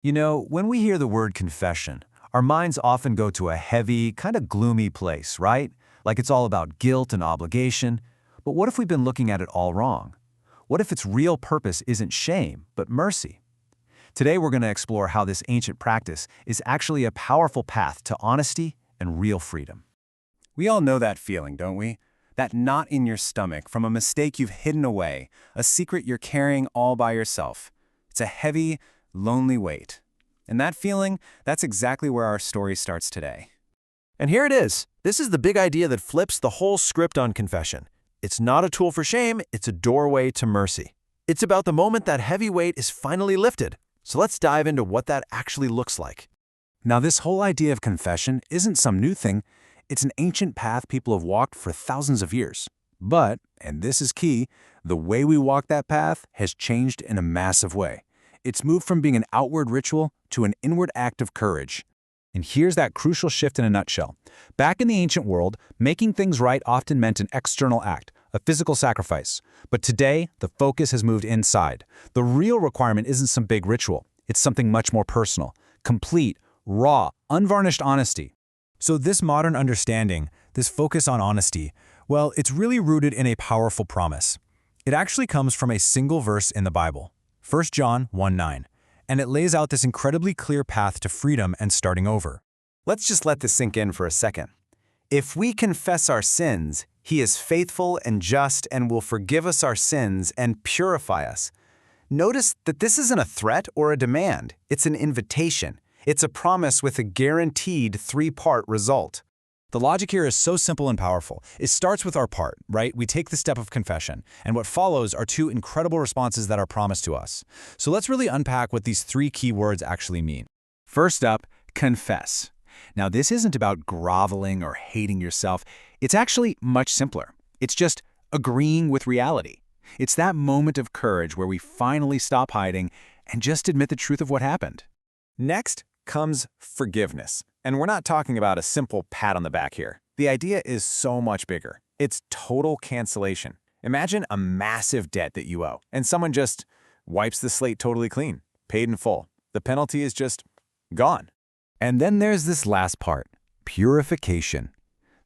You know, when we hear the word confession, our minds often go to a heavy, kind of gloomy place, right? Like it's all about guilt and obligation. But what if we've been looking at it all wrong? What if its real purpose isn't shame, but mercy? Today we're going to explore how this ancient practice is actually a powerful path to honesty and real freedom. We all know that feeling, don't we? That knot in your stomach from a mistake you've hidden away, a secret you're carrying all by yourself. It's a heavy, lonely weight. And that feeling, that's exactly where our story starts today. And here it is. This is the big idea that flips the whole script on confession. It's not a tool for shame, it's a doorway to mercy. It's about the moment that heavy weight is finally lifted. So let's dive into what that actually looks like. Now, this whole idea of confession isn't some new thing. It's an ancient path people have walked for thousands of years. But, and this is key, the way we walk that path has changed in a massive way. It's moved from being an outward ritual to an inward act of courage. And here's that crucial shift in a nutshell. Back in the ancient world, making things right often meant an external act, a physical sacrifice. But today, the focus has moved inside. The real requirement isn't some big ritual. It's something much more personal, complete, raw, unvarnished honesty. So this modern understanding, this focus on honesty, well, it's really rooted in a powerful promise. It actually comes from a single verse in the Bible, 1 John 1:9, and it lays out this incredibly clear path to freedom and starting over. Let's just let this sink in for a second. If we confess our sins, He is faithful and just and will forgive us our sins and purify us. Notice that this isn't a threat or a demand. It's an invitation. It's a promise with a guaranteed three-part result. The logic here is so simple and powerful. It starts with our part, right? We take the step of confession, and what follows are two incredible responses that are promised to us. So let's really unpack what these three key words actually mean. First up, confess. Now, this isn't about groveling or hating yourself. It's actually much simpler. It's just agreeing with reality. It's that moment of courage where we finally stop hiding and just admit the truth of what happened. Next comes forgiveness. And we're not talking about a simple pat on the back here. The idea is so much bigger. It's total cancellation. Imagine a massive debt that you owe, and someone just wipes the slate totally clean, paid in full. The penalty is just gone. And then there's this last part, purification.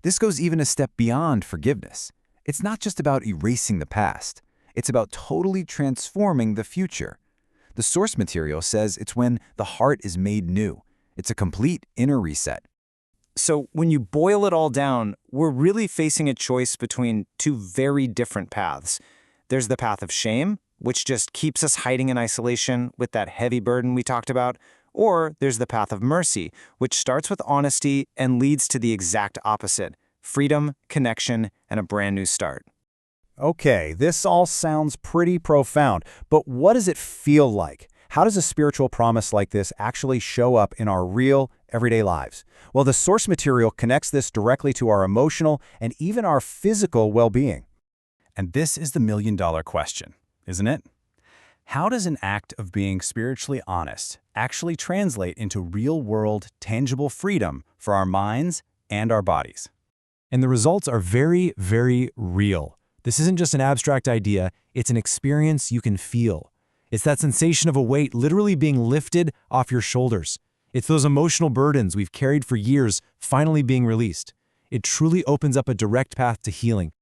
This goes even a step beyond forgiveness. It's not just about erasing the past. It's about totally transforming the future. The source material says it's when the heart is made new. It's a complete inner reset. So when you boil it all down, we're really facing a choice between two very different paths. There's the path of shame, which just keeps us hiding in isolation with that heavy burden we talked about, or there's the path of mercy, which starts with honesty and leads to the exact opposite: freedom, connection, and a brand new start. Okay, this all sounds pretty profound, but what does it feel like? How does a spiritual promise like this actually show up in our real, everyday lives? Well, the source material connects this directly to our emotional and even our physical well-being. And this is the million-dollar question, isn't it? How does an act of being spiritually honest actually translate into real-world, tangible freedom for our minds and our bodies? And the results are very, very real. This isn't just an abstract idea, it's an experience you can feel. It's that sensation of a weight literally being lifted off your shoulders. It's those emotional burdens we've carried for years finally being released. It truly opens up a direct path to healing.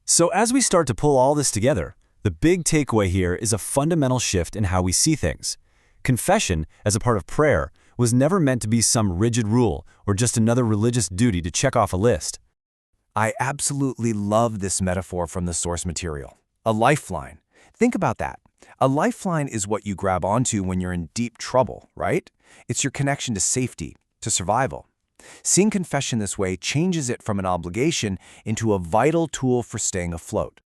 So as we start to pull all this together, the big takeaway here is a fundamental shift in how we see things. Confession, as a part of prayer, was never meant to be some rigid rule or just another religious duty to check off a list. I absolutely love this metaphor from the source material. A lifeline. Think about that. A lifeline is what you grab onto when you're in deep trouble, right? It's your connection to safety, to survival. Seeing confession this way changes it from an obligation into a vital tool for staying afloat.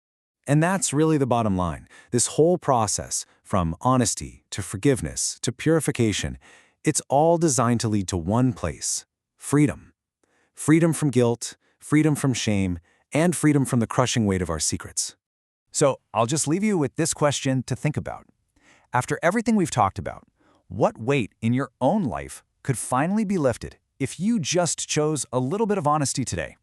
And that's really the bottom line. This whole process, from honesty to forgiveness to purification, it's all designed to lead to one place: freedom. Freedom from guilt, freedom from shame, and freedom from the crushing weight of our secrets. So I'll just leave you with this question to think about. After everything we've talked about, what weight in your own life could finally be lifted if you just chose a little bit of honesty today?